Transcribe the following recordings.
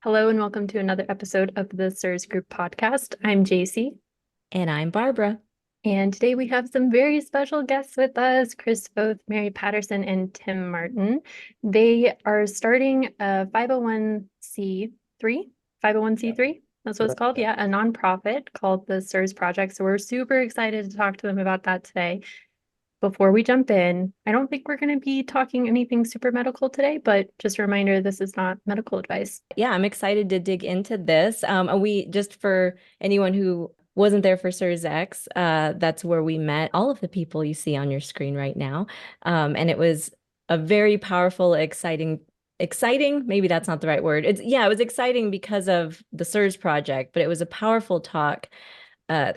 Hello and welcome to another episode of the CIRS Group podcast. I'm Jacie, And I'm Barbara. and today we have some very special guests with us, Chris Foth, Mary Patterson, and Tim Martin. They are starting a 501c3, 501c3, that's what it's called. Yeah, a nonprofit called the CIRS Project. So we're super excited to talk to them about that today. Before we jump in, I don't think we're going to be talking anything super medical today, but just a reminder, this is not medical advice. Yeah, I'm excited to dig into this. And we just for anyone who wasn't there for CIRS X, that's where we met all of the people you see on your screen right now. And it was a very powerful, exciting, maybe that's not the right word. It was exciting because of the CIRS project, but it was a powerful talk,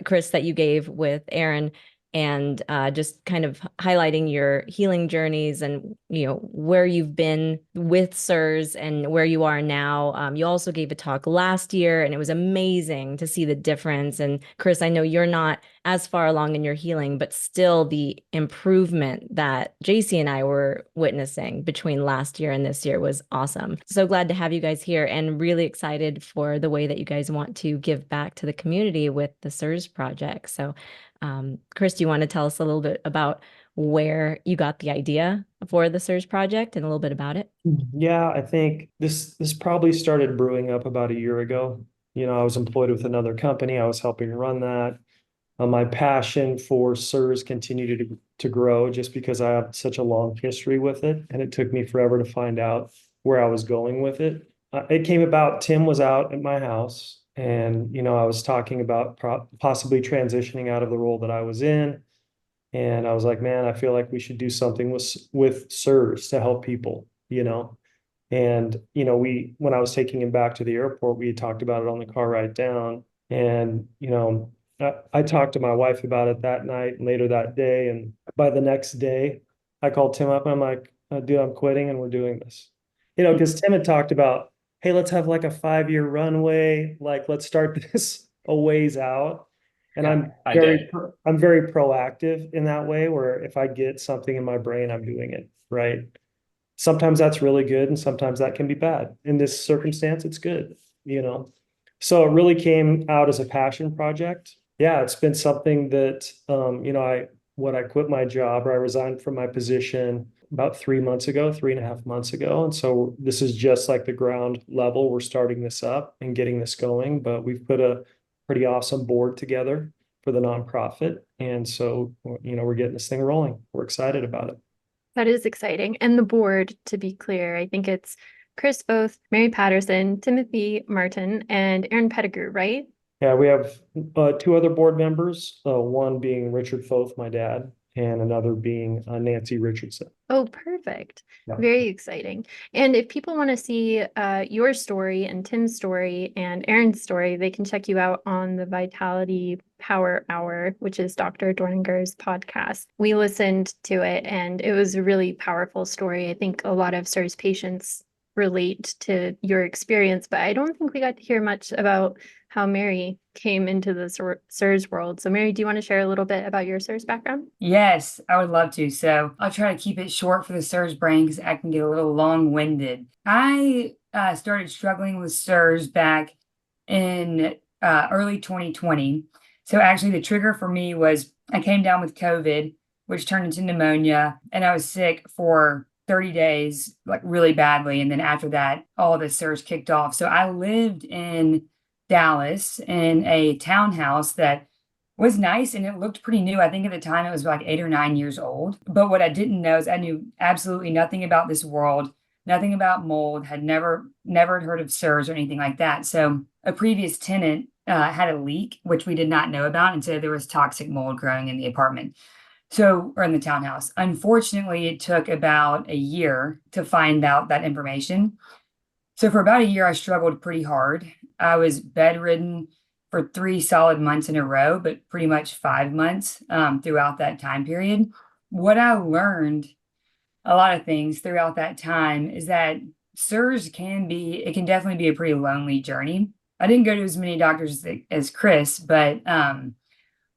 Chris, that you gave with Aaron and just kind of highlighting your healing journeys and where you've been with CIRS and where you are now. You also gave a talk last year, and it was amazing to see the difference. And Chris, I know you're not as far along in your healing, but still the improvement that Jacie and I were witnessing between last year and this year was awesome. So glad to have you guys here, and really excited for the way that you guys want to give back to the community with the CIRS project. So Chris, do you want to tell us a little bit about where you got the idea for the CIRS project and a little bit about it? Yeah, I think this probably started brewing up about a year ago. I was employed with another company. I was helping run that. My passion for CIRS continued to grow just because I have such a long history with it, and it took me forever to find out where I was going with it. It came about, Tim was out at my house, and I was talking about possibly transitioning out of the role that I was in. And I was like, man, I feel like we should do something with CIRS to help people. And, when I was taking him back to the airport, we had talked about it on the car ride down. And, I talked to my wife about it that night and later that day. And by the next day, I called Tim up and I'm like, dude, I'm quitting and we're doing this. Because Tim had talked about, hey, let's have like a 5-year runway. Like, let's start this a ways out. And Yeah, I'm I very, did. I'm very proactive in that way, where if I get something in my brain, I'm doing it, right? Sometimes that's really good and sometimes that can be bad. In this circumstance, it's good. So it really came out as a passion project. Yeah, it's been something that, I quit my job, or I resigned from my position about 3 months ago, 3.5 months ago. And so this is just like the ground level. We're starting this up and getting this going, but we've put a pretty awesome board together for the nonprofit. And so, we're getting this thing rolling. We're excited about it. That is exciting. And the board, to be clear, I think it's Chris Foth, Mary Patterson, Timothy Martin, and Aaron Pettigrew, right? Yeah, we have two other board members, one being Richard Foth, my dad, and another being Nancy Richardson. Oh, perfect. Yeah. Very exciting. And if people want to see your story and Tim's story and Aaron's story, they can check you out on the Vitality Power Hour, which is Dr. Dorninger's podcast. We listened to it and it was a really powerful story. I think a lot of CIRS patients relate to your experience, but I don't think we got to hear much about how Mary came into the CIRS world. So Mary, do you want to share a little bit about your CIRS background? Yes, I would love to. So I'll try to keep it short for the CIRS brain because I can get a little long-winded. I started struggling with CIRS back in early 2020. So actually the trigger for me was I came down with COVID, which turned into pneumonia, and I was sick for 30 days, like really badly. And then after that, all of the CIRS kicked off. So I lived in Dallas in a townhouse that was nice and it looked pretty new. I think at the time it was like 8 or 9 years old. But what I didn't know is I knew absolutely nothing about this world, nothing about mold, had never heard of CIRS or anything like that. So a previous tenant had a leak, which we did not know about. And so there was toxic mold growing in the apartment. Or in the townhouse. Unfortunately, it took about a year to find out that information. So for about a year, I struggled pretty hard. I was bedridden for 3 solid months in a row, but pretty much 5 months throughout that time period. What I learned, a lot of things throughout that time, is that CIRS can definitely be a pretty lonely journey. I didn't go to as many doctors as Chris, but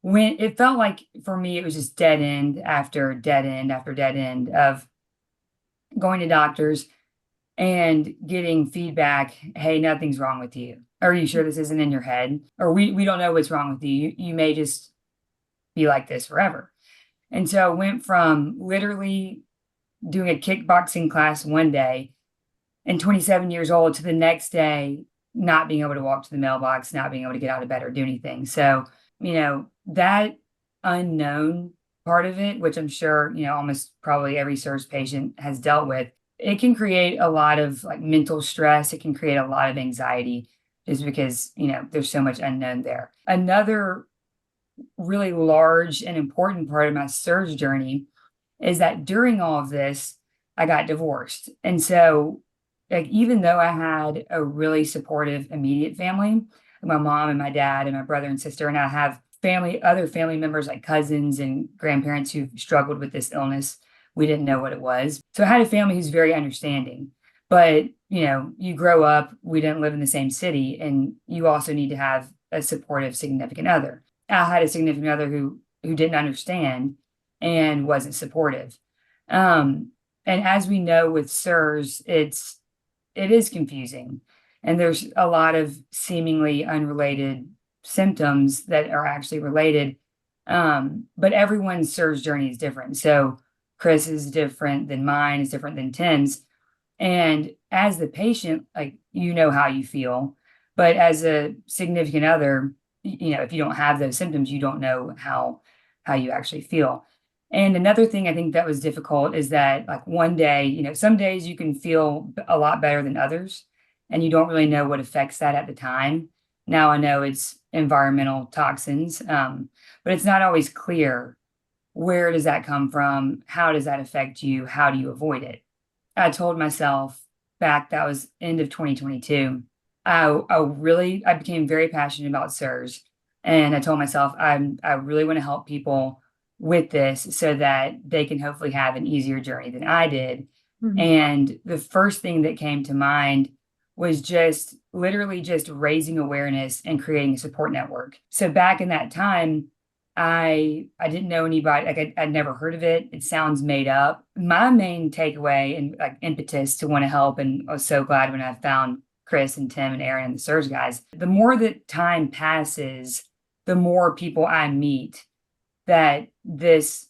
when it felt like for me, it was just dead end after dead end after dead end of going to doctors, and getting feedback, hey, nothing's wrong with you. Are you sure this isn't in your head? Or we don't know what's wrong with you. You may just be like this forever. And so I went from literally doing a kickboxing class one day and 27 years old to the next day not being able to walk to the mailbox, not being able to get out of bed or do anything. So, that unknown part of it, which I'm sure, almost probably every CIRS patient has dealt with, it can create a lot of like mental stress. It can create a lot of anxiety just because, there's so much unknown there. Another really large and important part of my CIRS journey is that during all of this, I got divorced. And so, like, even though I had a really supportive immediate family, my mom and my dad and my brother and sister, and I have other family members like cousins and grandparents who've struggled with this illness. We didn't know what it was. So I had a family who's very understanding. But, you grow up, we didn't live in the same city, and you also need to have a supportive significant other. I had a significant other who didn't understand and wasn't supportive. And as we know with CIRS, it is confusing. And there's a lot of seemingly unrelated symptoms that are actually related. But everyone's CIRS journey is different. So Chris is different than mine, is different than Tim's. And as the patient, like, how you feel. But as a significant other, if you don't have those symptoms, you don't know how you actually feel. And another thing I think that was difficult is that, like, one day, some days you can feel a lot better than others, and you don't really know what affects that at the time. Now I know it's environmental toxins, but it's not always clear, where does that come from? How does that affect you? How do you avoid it? I told myself back, that was end of 2022, I became very passionate about CIRS, and I told myself I really want to help people with this so that they can hopefully have an easier journey than I did. Mm-hmm. And the first thing that came to mind was just literally just raising awareness and creating a support network. So back in that time, I didn't know anybody, like I'd never heard of it. It sounds made up. My main takeaway and like impetus to want to help, and I was so glad when I found Chris and Tim and Aaron and the CIRS guys, the more that time passes, the more people I meet that this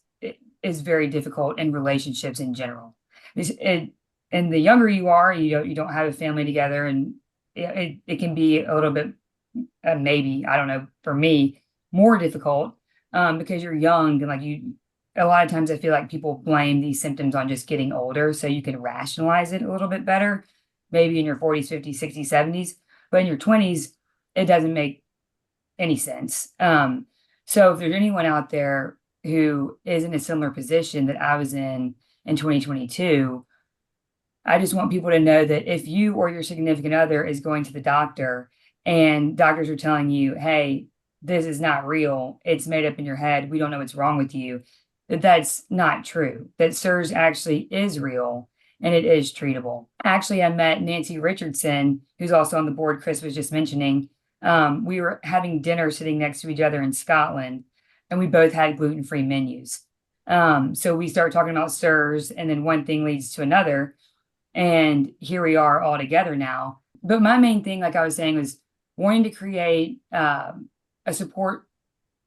is very difficult in relationships in general. And the younger you are, you don't have a family together, and it can be a little bit, maybe, I don't know, for me, more difficult because you're young, and like a lot of times I feel like people blame these symptoms on just getting older, so you can rationalize it a little bit better, maybe in your 40s, 50s, 60s, 70s, but in your 20s, it doesn't make any sense. So if there's anyone out there who is in a similar position that I was in 2022, I just want people to know that if you or your significant other is going to the doctor and doctors are telling you, hey, this is not real, it's made up in your head, we don't know what's wrong with you, that's not true, that CIRS actually is real and it is treatable. Actually, I met Nancy Richardson, who's also on the board Chris was just mentioning. We were having dinner sitting next to each other in Scotland, and we both had gluten-free menus. So we started talking about CIRS, and then one thing leads to another. And here we are all together now. But my main thing, like I was saying, was wanting to create a support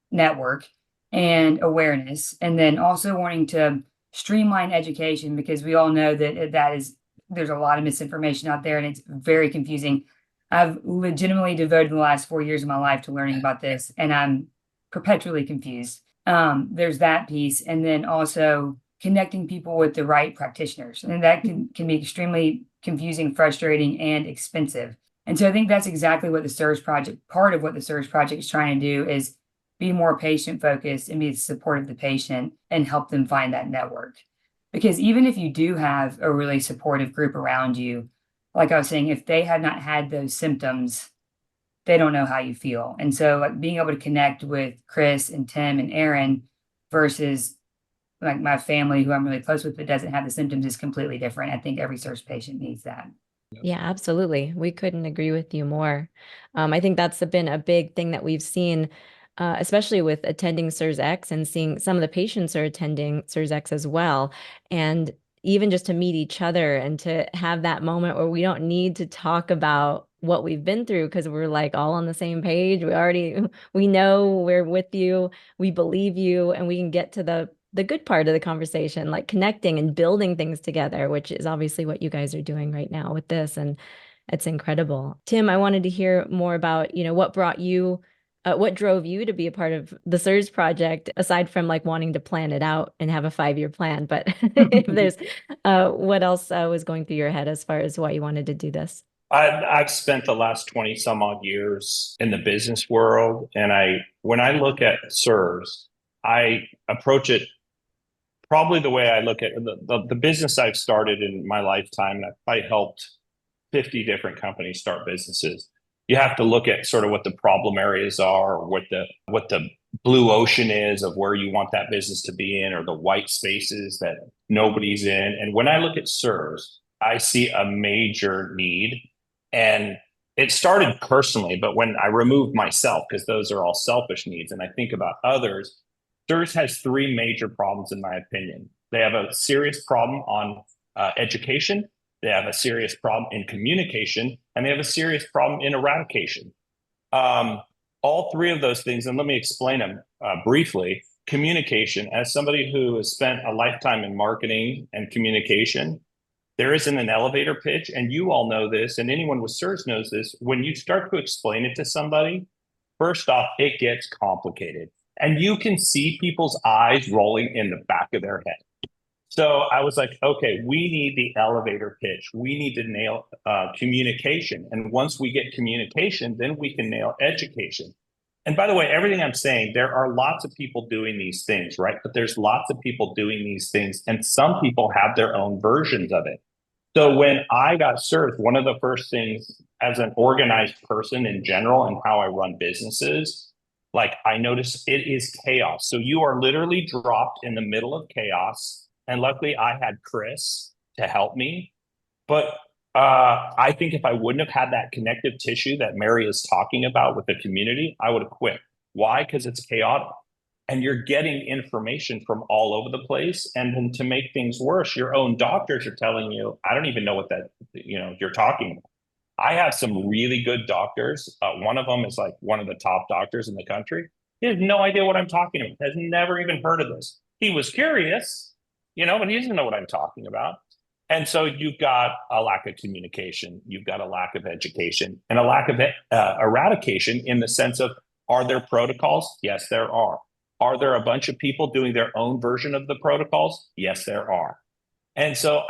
network and awareness, and then also wanting to streamline education, because we all know that there's a lot of misinformation out there and it's very confusing. I've legitimately devoted the last 4 years of my life to learning about this, and I'm perpetually confused. There's that piece, and then also connecting people with the right practitioners. And that can be extremely confusing, frustrating, and expensive. And so I think that's exactly what the CIRS Project, part of what the CIRS Project is trying to do, is be more patient focused and be the support of the patient and help them find that network. Because even if you do have a really supportive group around you, like I was saying, if they have not had those symptoms, they don't know how you feel. And so like being able to connect with Chris and Tim and Aaron versus like my family, who I'm really close with but doesn't have the symptoms, is completely different. I think every CIRS patient needs that. Yeah, absolutely. We couldn't agree with you more. I think that's been a big thing that we've seen, especially with attending CIRS X and seeing some of the patients are attending CIRS X as well. And even just to meet each other and to have that moment where we don't need to talk about what we've been through because we're like all on the same page. We know we're with you, we believe you, and we can get to the good part of the conversation, like connecting and building things together, which is obviously what you guys are doing right now with this. And it's incredible. Tim, I wanted to hear more about, what drove you to be a part of the CIRS project, aside from like wanting to plan it out and have a 5-year plan. But if there's, what else was going through your head as far as why you wanted to do this? I've spent the last 20 some odd years in the business world. And when I look at CIRS, I approach it probably the way I look at the business I've started in my lifetime. And I've probably helped 50 different companies start businesses. You have to look at sort of what the problem areas are, or what the blue ocean is of where you want that business to be in, or the white spaces that nobody's in. And when I look at CIRS, I see a major need. And it started personally, but when I removed myself, because those are all selfish needs, and I think about others, CIRS has 3 major problems, in my opinion. They have a serious problem on education. They have a serious problem in communication, and they have a serious problem in eradication. All 3 of those things, and let me explain them briefly. Communication, as somebody who has spent a lifetime in marketing and communication, there isn't an elevator pitch, and you all know this, and anyone with CIRS knows this. When you start to explain it to somebody, first off, it gets complicated, and you can see people's eyes rolling in the back of their head. So I was like, okay, we need the elevator pitch. We need to nail communication. And once we get communication, then we can nail education. And by the way, everything I'm saying, there are lots of people doing these things, right? But there's lots of people doing these things, and some people have their own versions of it. So when I got CIRS, one of the first things as an organized person in general and how I run businesses, like I noticed it is chaos. So you are literally dropped in the middle of chaos. And luckily, I had Chris to help me. But I think if I wouldn't have had that connective tissue that Mary is talking about with the community, I would have quit. Why? Because it's chaotic. And you're getting information from all over the place. And then to make things worse, your own doctors are telling you, I don't even know what that, you're talking about. I have some really good doctors. One of them is like one of the top doctors in the country. He has no idea what I'm talking about, has never even heard of this. He was curious, but he doesn't know what I'm talking about. And so you've got a lack of communication, you've got a lack of education, and a lack of eradication in the sense of, are there protocols? Yes, there are. Are there a bunch of people doing their own version of the protocols? Yes, there are. And so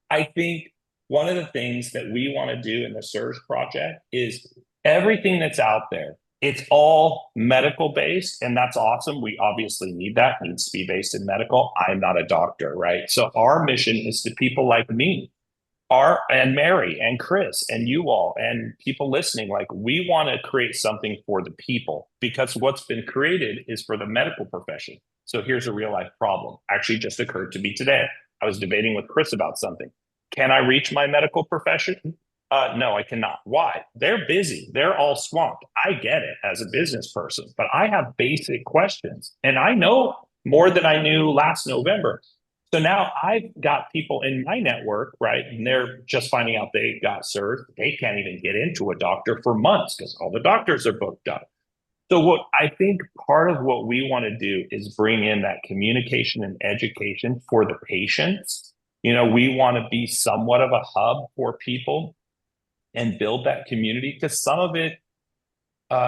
I think one of the things that we want to do in the CIRS project is everything that's out there, it's all medical based, and that's awesome. We obviously need that. It needs to be based in medical. I'm not a doctor, right? So our mission is to people like me, and Mary and Chris and you all and people listening. Like, we want to create something for the people, because what's been created is for the medical profession. So here's a real life problem. Actually just occurred to me today. I was debating with Chris about something. Can I reach my medical profession? No, I cannot. Why? They're busy. They're all swamped. I get it as a business person, but I have basic questions, and I know more than I knew last November. So now I've got people in my network, right? And they're just finding out they got CIRS. They can't even get into a doctor for months because all the doctors are booked up. So what I think part of what we want to do is bring in that communication and education for the patients. We want to be somewhat of a hub for people and build that community, because some of it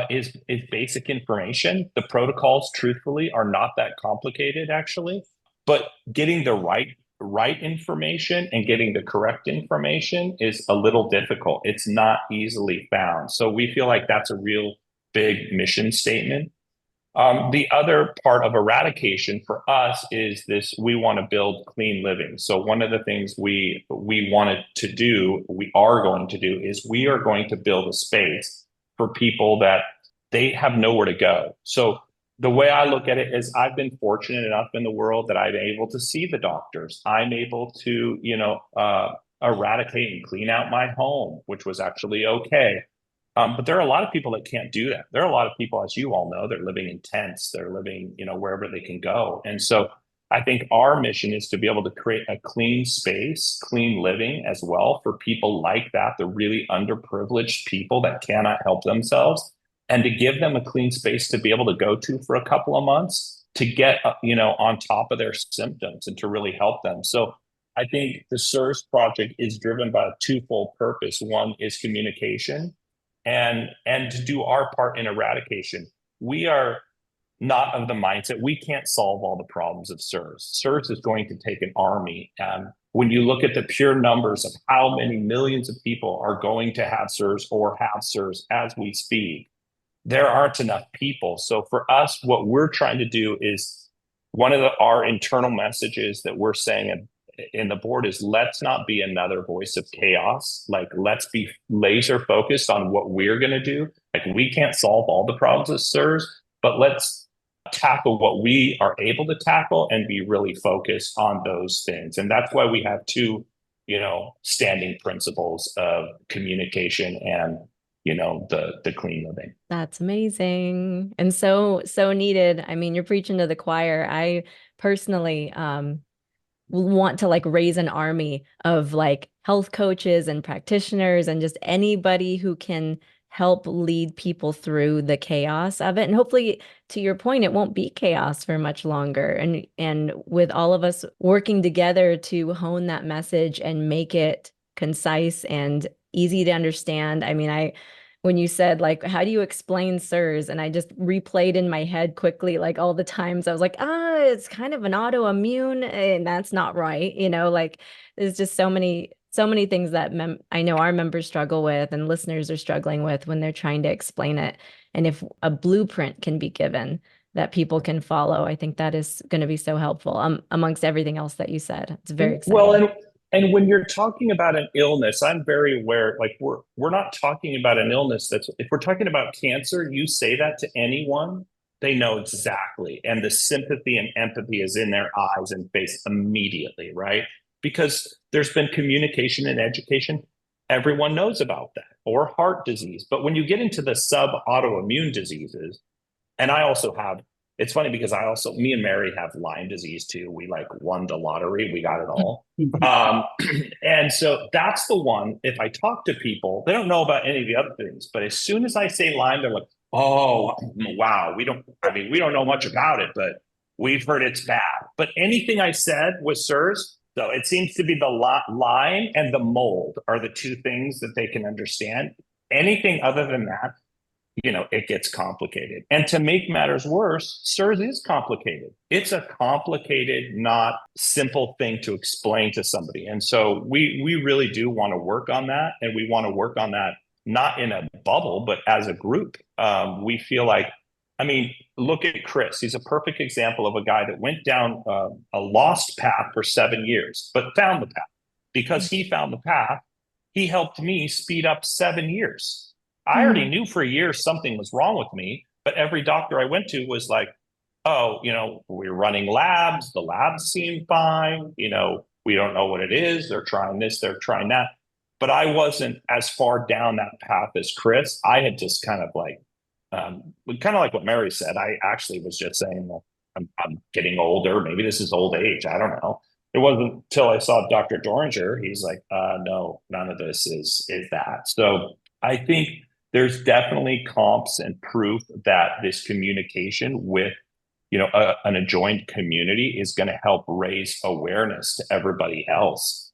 is basic information. The protocols, truthfully, are not that complicated, actually. But getting the right information and getting the correct information is a little difficult. It's not easily found. So we feel like that's a real big mission statement. The other part of eradication for us is this: we want to build clean living. So one of the things we wanted to do, we are going to do, is we are going to build a space for people that they have nowhere to go. So the way I look at it is, I've been fortunate enough in the world that I'm able to see the doctors. I'm able to, eradicate and clean out my home, which was actually okay. But there are a lot of people that can't do that. There are a lot of people, as you all know, they're living in tents. They're living, wherever they can go. And so I think our mission is to be able to create a clean space, clean living as well for people like that, the really underprivileged people that cannot help themselves, and to give them a clean space to be able to go to for a couple of months to get, on top of their symptoms and to really help them. So I think the CIRS project is driven by a twofold purpose. One is communication and to do our part in eradication. We are not of the mindset, we can't solve all the problems of CIRS. CIRS is going to take an army. When you look at the pure numbers of how many millions of people are going to have CIRS or have CIRS as we speak, there aren't enough people. So for us, what we're trying to do is one of our internal messages that we're saying in the board is, let's not be another voice of chaos. Like, let's be laser focused on what we're going to do. Like, we can't solve all the problems of CIRS, but let's tackle what we are able to tackle and be really focused on those things. And that's why we have two, standing principles of communication and, the clean living. That's amazing. And so needed. I mean, you're preaching to the choir. I personally want to raise an army of health coaches and practitioners and just anybody who can help lead people through the chaos of it. And hopefully, to your point, it won't be chaos for much longer. And with all of us working together to hone that message and make it concise and easy to understand. I mean, when you said how do you explain CIRS, and I just replayed in my head quickly all the times I was like, it's kind of an autoimmune, and that's not right. There's just so many things that I know our members struggle with and listeners are struggling with when they're trying to explain it. And if a blueprint can be given that people can follow, I think that is going to be so helpful amongst everything else that you said. It's very exciting. Well, and when you're talking about an illness, I'm very aware, we're not talking about an illness if we're talking about cancer, you say that to anyone, they know exactly. And the sympathy and empathy is in their eyes and face immediately, right? Because there's been communication and education. Everyone knows about that, or heart disease. But when you get into the sub-autoimmune diseases, and I also have, it's funny because me and Mary have Lyme disease too. We won the lottery. We got it all. And so that's the one, if I talk to people, they don't know about any of the other things. But as soon as I say Lyme, they're like, oh, wow, we don't know much about it, but we've heard it's bad. But anything I said was CIRS. So it seems to be the Lyme and the mold are the two things that they can understand. Anything other than that, it gets complicated. And to make matters worse, CIRS is complicated. It's a complicated, not simple thing to explain to somebody. And so we really do want to work on that. And we want to work on that, not in a bubble, but as a group. We feel look at Chris. He's a perfect example of a guy that went down a lost path for 7 years, but found the path. Because he found the path, he helped me speed up 7 years. I already knew for a year something was wrong with me, but every doctor I went to was like, oh, we're running labs. The labs seem fine. We don't know what it is. They're trying this, they're trying that. But I wasn't as far down that path as Chris. I had just kind of like what Mary said. I actually was just saying, well, I'm getting older. Maybe this is old age. I don't know. It wasn't until I saw Dr. Doringer. He's like, no, none of this is that. So I think there's definitely comps and proof that this communication with, an adjoined community is going to help raise awareness to everybody else.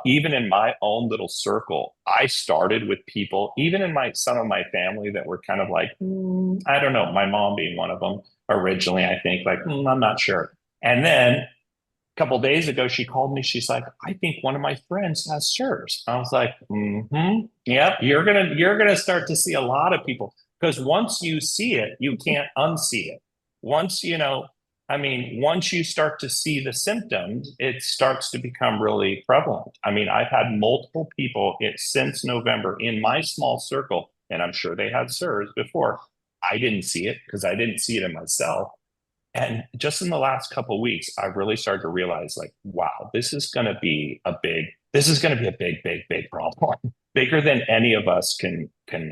Even in my own little circle, I started with people, even in some of my family that were kind of like, I don't know, my mom being one of them originally, I think I'm not sure. And then a couple of days ago, she called me. She's like, I think one of my friends has CIRS. I was like, yep, you're gonna start to see a lot of people, because once you see it, you can't unsee it. Once you start to see the symptoms, it starts to become really prevalent. I've had multiple people since November in my small circle, and I'm sure they had CIRS before. I didn't see it because I didn't see it in myself. And just in the last couple of weeks, I've really started to realize, wow, this is going to be a big problem, bigger than any of us can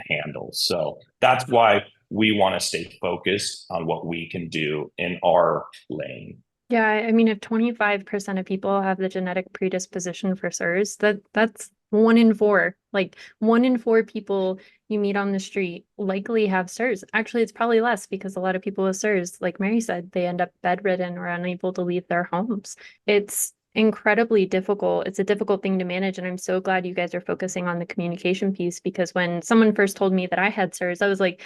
handle. So that's why we want to stay focused on what we can do in our lane. Yeah, I mean, if 25% of people have the genetic predisposition for CIRS, that's 1 in 4. Like 1 in 4 people you meet on the street likely have CIRS. Actually, it's probably less because a lot of people with CIRS, like Mary said, they end up bedridden or unable to leave their homes. It's incredibly difficult. It's a difficult thing to manage, and I'm so glad you guys are focusing on the communication piece because when someone first told me that I had CIRS, I was like,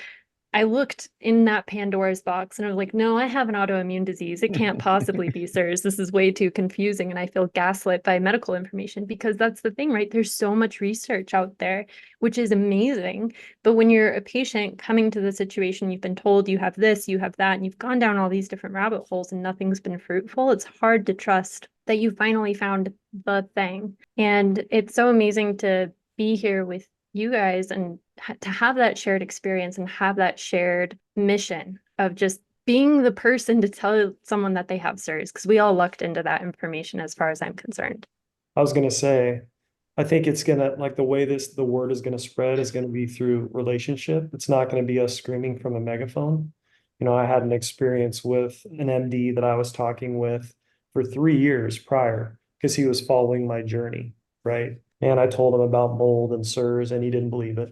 I looked in that Pandora's box and I was like, no, I have an autoimmune disease. It can't possibly be CIRS. This is way too confusing. And I feel gaslit by medical information because that's the thing, right? There's so much research out there, which is amazing. But when you're a patient coming to the situation, you've been told you have this, you have that, and you've gone down all these different rabbit holes and nothing's been fruitful, it's hard to trust that you finally found the thing. And it's so amazing to be here with you guys and to have that shared experience and have that shared mission of just being the person to tell someone that they have CIRS, because we all lucked into that information as far as I'm concerned. I was gonna say, I think it's gonna, like, the way the word is gonna spread is gonna be through relationship. It's not gonna be us screaming from a megaphone. You know, I had an experience with an MD that I was talking with for 3 years prior because he was following my journey, right? And I told him about mold and CIRS and he didn't believe it.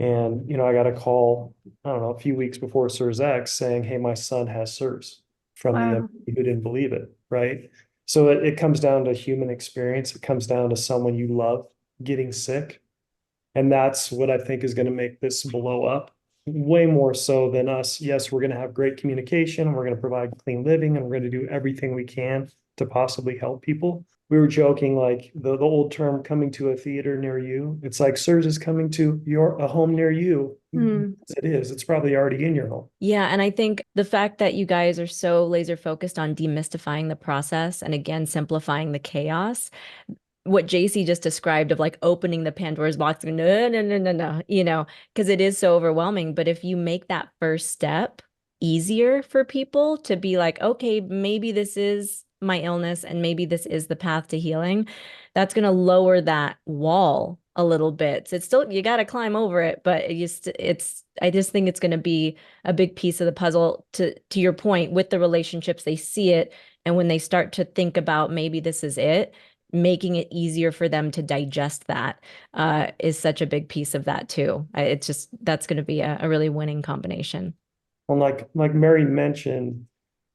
And, you know, I got a call, I don't know, a few weeks before CIRS X saying, hey, my son has CIRS from the Wow. MD who didn't believe it, right? So it comes down to human experience. It comes down to someone you love getting sick. And that's what I think is going to make this blow up way more so than us. Yes, we're going to have great communication. We're going to provide clean living and we're going to do everything we can to possibly help people. We were joking, like the old term coming to a theater near you. It's like CIRS is coming to a home near you. It is. It's probably already in your home. Yeah, and I think the fact that you guys are so laser focused on demystifying the process and again simplifying the chaos, what Jacie just described of like opening the Pandora's box, no, you know, because it is so overwhelming. But if you make that first step easier for people to be like, okay, maybe this is my illness and maybe this is the path to healing, that's going to lower that wall a little bit. So it's still, you got to climb over it, but I just think it's going to be a big piece of the puzzle to your point with the relationships. They see it. And when they start to think about maybe this is it, making it easier for them to digest that is such a big piece of that too. It's just, that's going to be a really winning combination. Well, like Mary mentioned,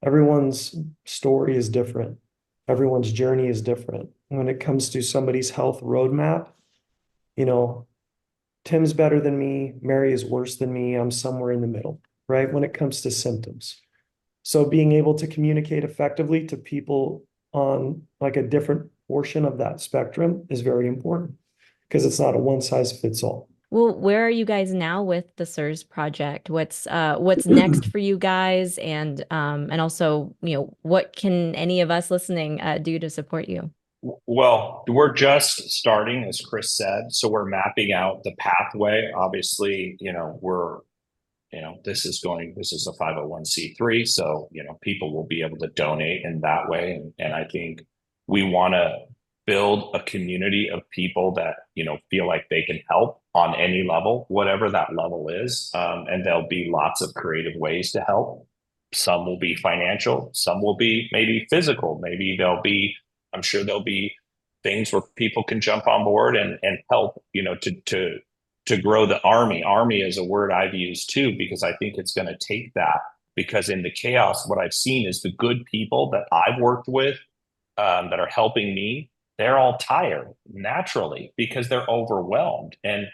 everyone's story is different. Everyone's journey is different. When it comes to somebody's health roadmap, you know, Tim's better than me, Mary is worse than me, I'm somewhere in the middle, right? When it comes to symptoms. So being able to communicate effectively to people on like a different portion of that spectrum is very important because it's not a one size fits all. Well, where are you guys now with the CIRS project? What's next for you guys, and also, you know, what can any of us listening do to support you? Well, we're just starting, as Chris said, so we're mapping out the pathway. Obviously, this is a 501c3, so people will be able to donate in that way, and I think we want to build a community of people that feel like they can help on any level, whatever that level is, and there'll be lots of creative ways to help. Some will be financial, some will be maybe physical, maybe I'm sure there'll be things where people can jump on board and help, to grow the army. Army is a word I've used too, because I think it's going to take that, because in the chaos, what I've seen is the good people that I've worked with that are helping me, they're all tired naturally because they're overwhelmed. And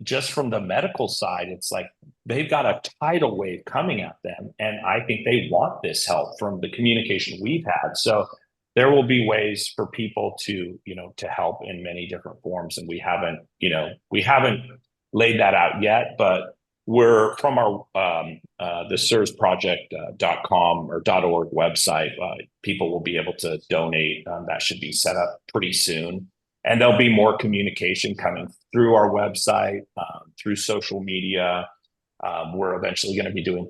just from the medical side, it's like they've got a tidal wave coming at them. And I think they want this help from the communication we've had. So there will be ways for people to help in many different forms. And we haven't laid that out yet, but we're from our the CIRS Project.com or .org website. People will be able to donate. That should be set up pretty soon. And there'll be more communication coming through our website, through social media. We're eventually going to be doing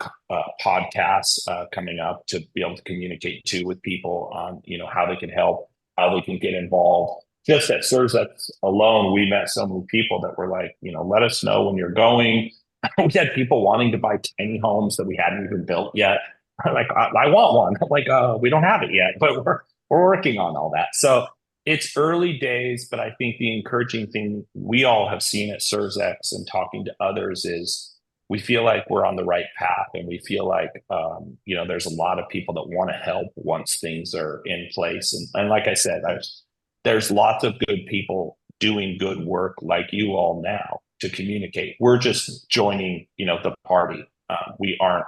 podcasts coming up to be able to communicate too with people on, how they can help, how they can get involved. Just at CIRS alone, we met so many people that were like, let us know when you're going. We had people wanting to buy tiny homes that we hadn't even built yet. Like, I want one. I'm like, we don't have it yet, but we're working on all that. So it's early days, but I think the encouraging thing we all have seen at CIRS and talking to others is we feel like we're on the right path, and we feel like there's a lot of people that want to help once things are in place. And like I said, there's lots of good people doing good work like you all now to communicate. We're just joining, the party. We aren't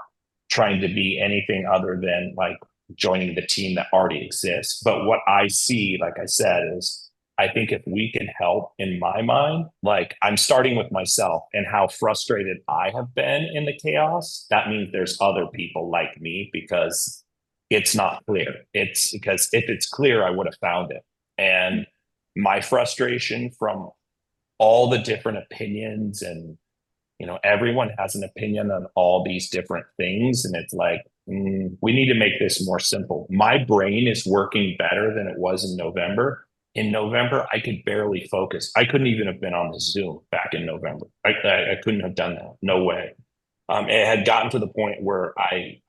trying to be anything other than like joining the team that already exists. But what I see, like I said, is I think if we can help, in my mind, like I'm starting with myself and how frustrated I have been in the chaos, that means there's other people like me, because it's not clear. It's because if it's clear, I would have found it. And my frustration from all the different opinions, and everyone has an opinion on all these different things, and it's like, we need to make this more simple. My brain is working better than it was in November. In November, I could barely focus. I couldn't even have been on the Zoom back in November. I couldn't have done that. No way. It had gotten to the point where I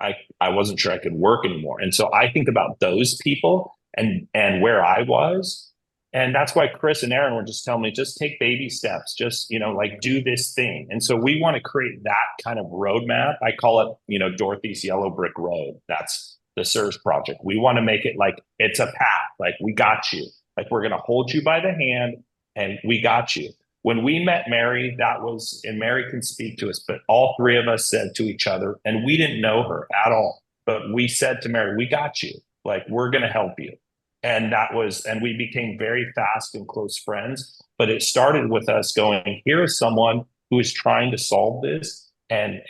wasn't sure I could work anymore. And so I think about those people and where I was. And that's why Chris and Aaron were just telling me, just take baby steps, just, like do this thing. And so we want to create that kind of roadmap. I call it, Dorothy's Yellow Brick Road. That's the CIRS Project. We want to make it like it's a path, like we got you. Like we're going to hold you by the hand and we got you. When we met Mary, that was, and Mary can speak to us, but all three of us said to each other, and we didn't know her at all, but we said to Mary, we got you. Like, we're going to help you. And and we became very fast and close friends. But it started with us going, here is someone who is trying to solve this. And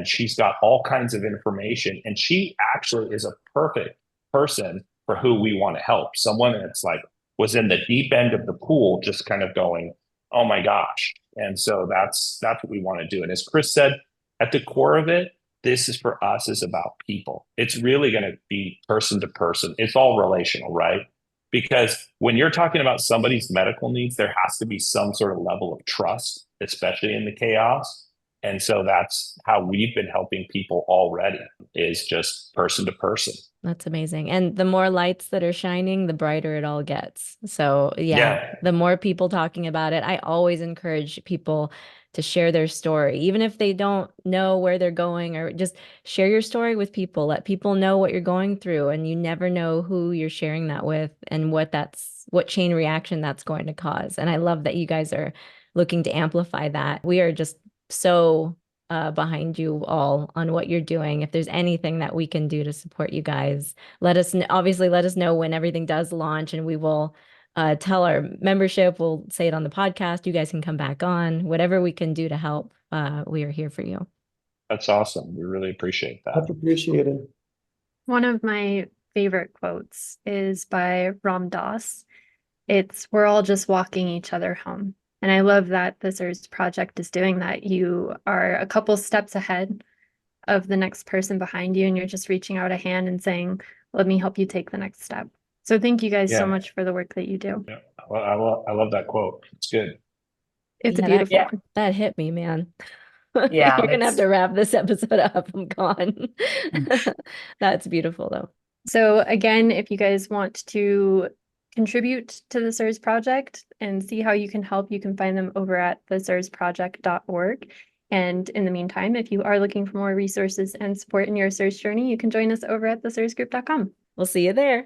she's got all kinds of information. And she actually is a perfect person for who we want to help. Someone that's like, was in the deep end of the pool, just kind of going, oh my gosh. And so that's what we want to do. And as Chris said, at the core of it, this is for us is about people. It's really going to be person to person. It's all relational, right? Because when you're talking about somebody's medical needs, there has to be some sort of level of trust, especially in the chaos. And so that's how we've been helping people already, is just person to person. That's amazing. And the more lights that are shining, the brighter it all gets. So Yeah. The more people talking about it, I always encourage people to share their story, even if they don't know where they're going, or just share your story with people. Let people know what you're going through, and you never know who you're sharing that with and what chain reaction that's going to cause. And I love that you guys are looking to amplify that. We are just so behind you all on what you're doing. If there's anything that we can do to support you guys, let us know when everything does launch, and we will tell our membership. We'll say it on the podcast. You guys can come back on. Whatever we can do to help, we are here for you. That's awesome. We really appreciate that. That's appreciated. One of my favorite quotes is by Ram Dass. It's, we're all just walking each other home. And I love that the CIRS Project is doing that. You are a couple steps ahead of the next person behind you, and you're just reaching out a hand and saying, let me help you take the next step. So thank you guys so much for the work that you do. Yeah. Well, I love that quote. It's good. It's a beautiful one. That hit me, man. Yeah, You're going to have to wrap this episode up. I'm gone. That's beautiful, though. So again, if you guys want to contribute to the CIRS Project and see how you can help, you can find them over at thecirsproject.org. And in the meantime, if you are looking for more resources and support in your CIRS journey, you can join us over at thecirsgroup.com. We'll see you there.